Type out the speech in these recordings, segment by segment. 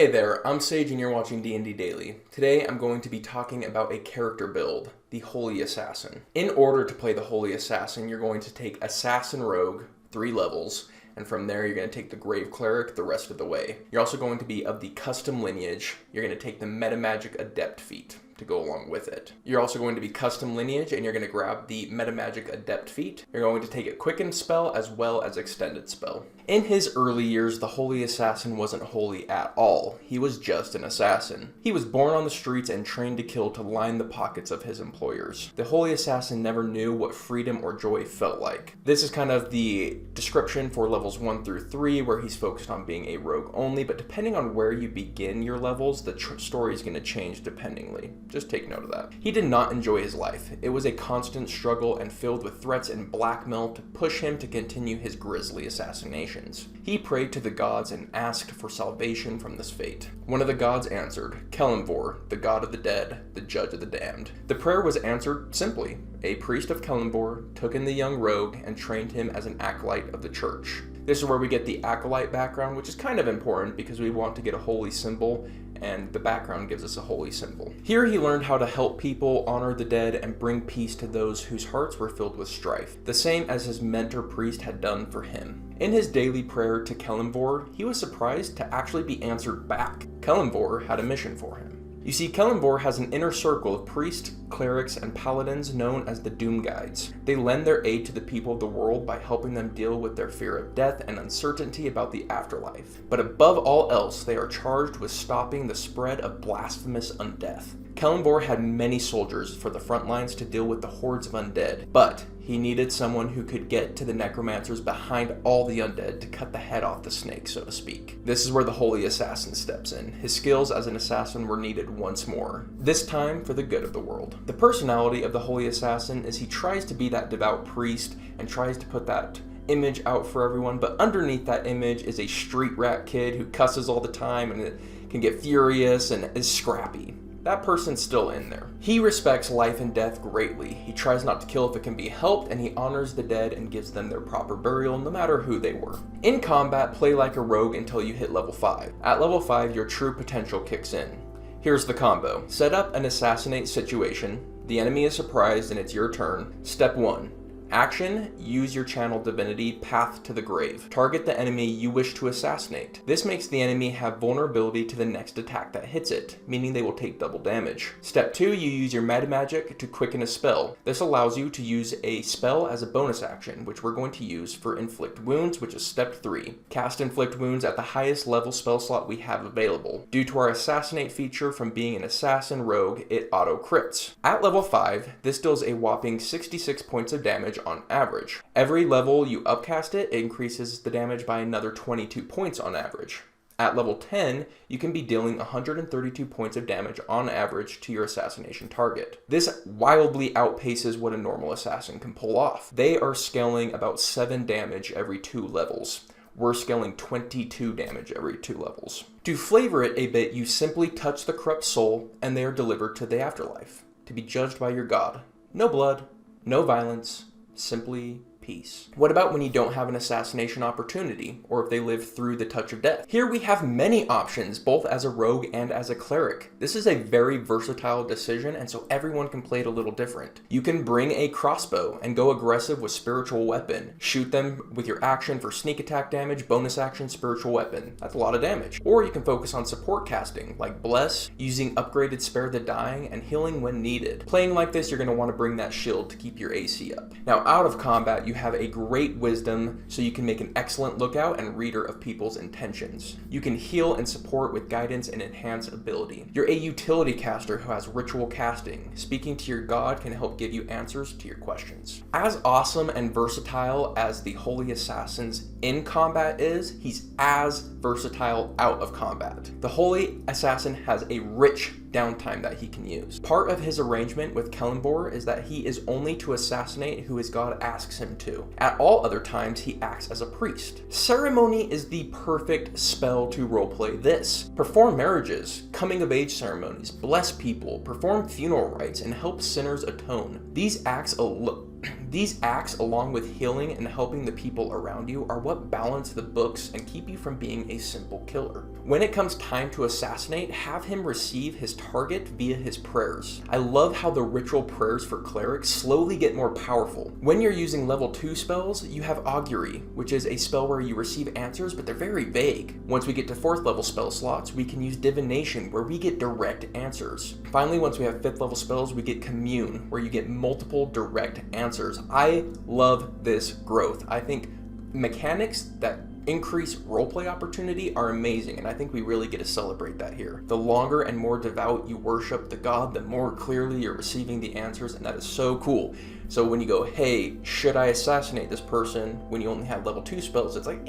Hey there, I'm Sage and you're watching D&D Daily. Today I'm going to be talking about a character build, the Holy Assassin. In order to play the Holy Assassin, you're going to take Assassin Rogue, 3 levels, and from there you're going to take the Grave Cleric the rest of the way. You're also going to be of the custom Lineage. You're going to take the Metamagic Adept feat to go along with it. You're also going to be custom Lineage and you're going to grab the Metamagic Adept feat. You're going to take a Quicken spell as well as Extended spell. In his early years, the Holy Assassin wasn't holy at all. He was just an assassin. He was born on the streets and trained to kill to line the pockets of his employers. The Holy Assassin never knew what freedom or joy felt like. This is kind of the description for levels 1 through 3, where he's focused on being a rogue only, but depending on where you begin your levels, the story is going to change dependingly. Just take note of that. He did not enjoy his life. It was a constant struggle and filled with threats and blackmail to push him to continue his grisly assassinations. He prayed to the gods and asked for salvation from this fate. One of the gods answered, Kelemvor, the god of the dead, the judge of the damned. The prayer was answered simply. A priest of Kelemvor took in the young rogue and trained him as an acolyte of the church. This is where we get the acolyte background, which is kind of important because we want to get a holy symbol, and the background gives us a holy symbol. Here he learned how to help people, honor the dead, and bring peace to those whose hearts were filled with strife, the same as his mentor priest had done for him. In his daily prayer to Kelemvor, he was surprised to actually be answered back. Kelemvor had a mission for him. You see, Kelemvor has an inner circle of priests, clerics, and paladins known as the Doom Guides. They lend their aid to the people of the world by helping them deal with their fear of death and uncertainty about the afterlife. But above all else, they are charged with stopping the spread of blasphemous undeath. Kelemvor had many soldiers for the front lines to deal with the hordes of undead, but he needed someone who could get to the necromancers behind all the undead to cut the head off the snake, so to speak. This is where the Holy Assassin steps in. His skills as an assassin were needed once more, this time for the good of the world. The personality of the Holy Assassin is he tries to be that devout priest and tries to put that image out for everyone, but underneath that image is a street rat kid who cusses all the time and can get furious and is scrappy. That person's still in there. He respects life and death greatly. He tries not to kill if it can be helped, and he honors the dead and gives them their proper burial no matter who they were. In combat, play like a rogue until you hit level 5. At level 5, your true potential kicks in. Here's the combo. Set up an assassinate situation. The enemy is surprised and it's your turn. Step 1. Action, use your channel divinity, Path to the Grave. Target the enemy you wish to assassinate. This makes the enemy have vulnerability to the next attack that hits it, meaning they will take double damage. Step 2, you use your Metamagic to quicken a spell. This allows you to use a spell as a bonus action, which we're going to use for Inflict Wounds, which is Step 3. Cast Inflict Wounds at the highest level spell slot we have available. Due to our Assassinate feature from being an assassin rogue, it auto-crits. At level 5, this deals a whopping 66 points of damage on average. Every level you upcast it increases the damage by another 22 points on average. At level 10, you can be dealing 132 points of damage on average to your assassination target. This wildly outpaces what a normal assassin can pull off. They are scaling about 7 damage every 2 levels. We're scaling 22 damage every 2 levels. To flavor it a bit, you simply touch the corrupt soul and they are delivered to the afterlife, to be judged by your god. No blood, no violence, simply peace. What about when you don't have an assassination opportunity, or if they live through the touch of death? Here we have many options, both as a rogue and as a cleric. This is a very versatile decision, and so everyone can play it a little different. You can bring a crossbow and go aggressive with spiritual weapon. Shoot them with your action for sneak attack damage, bonus action, spiritual weapon. That's a lot of damage. Or you can focus on support casting, like Bless, using upgraded Spare the Dying, and healing when needed. Playing like this, you're going to want to bring that shield to keep your AC up. Now, out of combat, you have a great wisdom, so you can make an excellent lookout and reader of people's intentions. You can heal and support with guidance and enhance ability. You're a utility caster who has ritual casting. Speaking to your god can help give you answers to your questions. As awesome and versatile as the Holy Assassin's in combat is, he's as versatile out of combat. The Holy Assassin has a rich downtime that he can use. Part of his arrangement with Kelemvor is that he is only to assassinate who his god asks him to. At all other times, he acts as a priest. Ceremony is the perfect spell to roleplay this. Perform marriages, coming of age ceremonies, bless people, perform funeral rites, and help sinners atone. These acts alone These acts, along with healing and helping the people around you, are what balance the books and keep you from being a simple killer. When it comes time to assassinate, have him receive his target via his prayers. I love how the ritual prayers for clerics slowly get more powerful. When you're using level 2 spells, you have Augury, which is a spell where you receive answers, but they're very vague. Once we get to 4th level spell slots, we can use Divination, where we get direct answers. Finally, once we have 5th level spells, we get Commune, where you get multiple direct answers. I love this growth. I think mechanics that increase roleplay opportunity are amazing, and I think we really get to celebrate that here. The longer and more devout you worship the god, the more clearly you're receiving the answers, and that is so cool. So when you go, hey, should I assassinate this person, when you only have level 2 spells, it's like,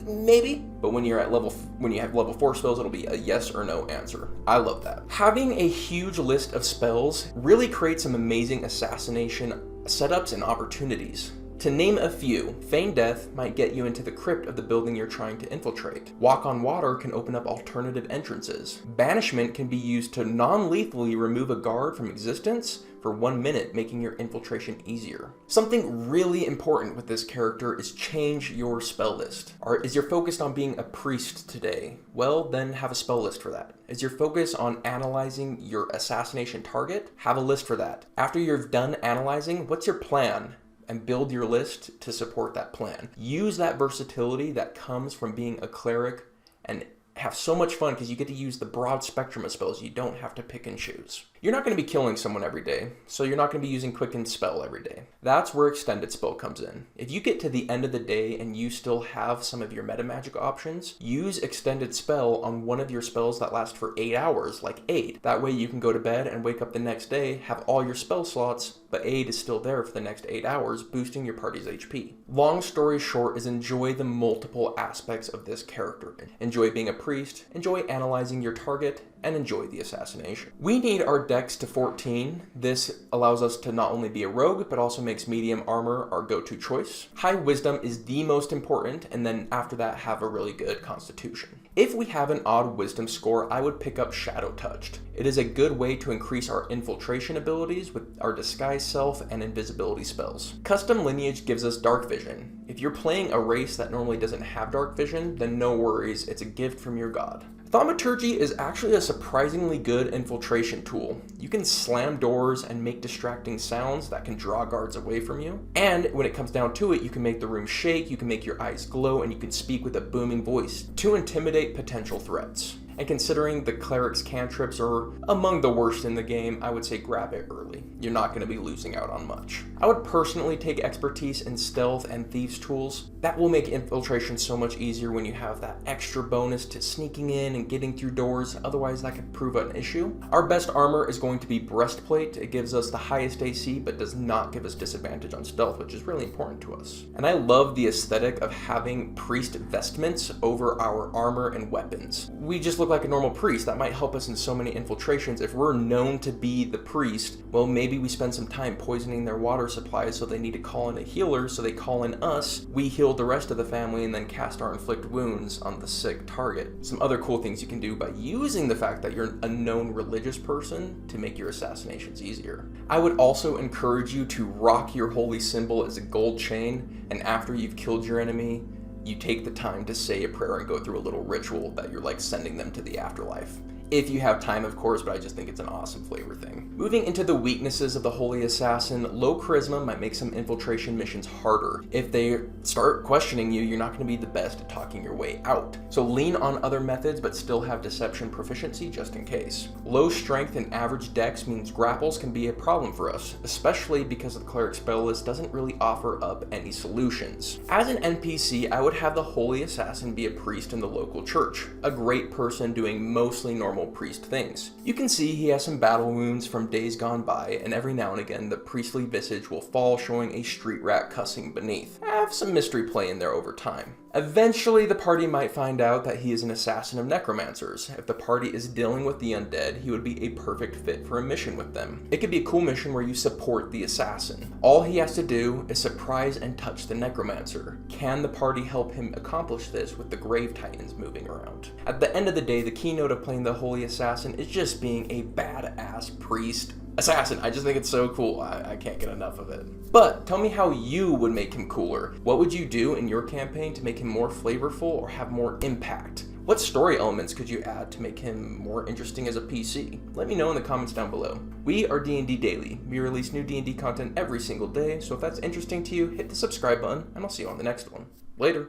maybe. But when you have level 4 spells, it'll be a yes or no answer. I love that. Having a huge list of spells really creates some amazing assassination setups and opportunities. To name a few, Feign Death might get you into the crypt of the building you're trying to infiltrate. Walk on Water can open up alternative entrances. Banishment can be used to non-lethally remove a guard from existence for 1 minute, making your infiltration easier. Something really important with this character is change your spell list. Is your focus on being a priest today? Well, then have a spell list for that. Is your focus on analyzing your assassination target? Have a list for that. After you've done analyzing, what's your plan? And build your list to support that plan. Use that versatility that comes from being a cleric and have so much fun because you get to use the broad spectrum of spells. You don't have to pick and choose. You're not going to be killing someone every day, so you're not going to be using Quicken Spell every day. That's where Extended Spell comes in. If you get to the end of the day and you still have some of your Metamagic options, use Extended Spell on one of your spells that last for 8 hours, like Aid. That way you can go to bed and wake up the next day, have all your spell slots, but Aid is still there for the next 8 hours, boosting your party's HP. Long story short is enjoy the multiple aspects of this character. Enjoy being a priest, enjoy analyzing your target, and enjoy the assassination. We need our dex to 14. This allows us to not only be a rogue, but also makes medium armor our go-to choice. High wisdom is the most important, and then after that, have a really good constitution. If we have an odd wisdom score, I would pick up Shadow Touched. It is a good way to increase our infiltration abilities with our disguise self and invisibility spells. Custom Lineage gives us dark vision. If you're playing a race that normally doesn't have dark vision, then no worries, it's a gift from your god. Thaumaturgy is actually a surprisingly good infiltration tool. You can slam doors and make distracting sounds that can draw guards away from you. And when it comes down to it, you can make the room shake, you can make your eyes glow, and you can speak with a booming voice to intimidate potential threats. And considering the cleric's cantrips are among the worst in the game, I would say grab it early. You're not going to be losing out on much. I would personally take expertise in stealth and thieves tools. That will make infiltration so much easier when you have that extra bonus to sneaking in and getting through doors, otherwise that could prove an issue. Our best armor is going to be breastplate. It gives us the highest AC but does not give us disadvantage on stealth, which is really important to us. And I love the aesthetic of having priest vestments over our armor and weapons. We just look like a normal priest. That might help us in so many infiltrations. If we're known to be the priest, well, maybe we spend some time poisoning their water supplies, so they need to call in a healer, so they call in us, we heal the rest of the family, and then cast our inflict wounds on the sick target. Some other cool things you can do by using the fact that you're a known religious person to make your assassinations easier. I would also encourage you to rock your holy symbol as a gold chain, and after you've killed your enemy, you take the time to say a prayer and go through a little ritual that you're like sending them to the afterlife. If you have time, of course, but I just think it's an awesome flavor thing. Moving into the weaknesses of the Holy Assassin, low charisma might make some infiltration missions harder. If they start questioning you, you're not going to be the best at talking your way out. So lean on other methods, but still have deception proficiency just in case. Low strength and average dex means grapples can be a problem for us, especially because the cleric spell list doesn't really offer up any solutions. As an NPC, I would have the Holy Assassin be a priest in the local church, a great person doing mostly normal priest things. You can see he has some battle wounds from days gone by, and every now and again the priestly visage will fall, showing a street rat cussing beneath. Have some mystery play in there over time. Eventually, the party might find out that he is an assassin of necromancers. If the party is dealing with the undead, he would be a perfect fit for a mission with them. It could be a cool mission where you support the assassin. All he has to do is surprise and touch the necromancer. Can the party help him accomplish this with the grave titans moving around? At the end of the day, the keynote of playing the Holy Assassin is just being a badass priest Assassin, I just think it's so cool. I can't get enough of it. But tell me how you would make him cooler. What would you do in your campaign to make him more flavorful or have more impact? What story elements could you add to make him more interesting as a PC? Let me know in the comments down below. We are D&D Daily. We release new D&D content every single day, so if that's interesting to you, hit the subscribe button, and I'll see you on the next one. Later.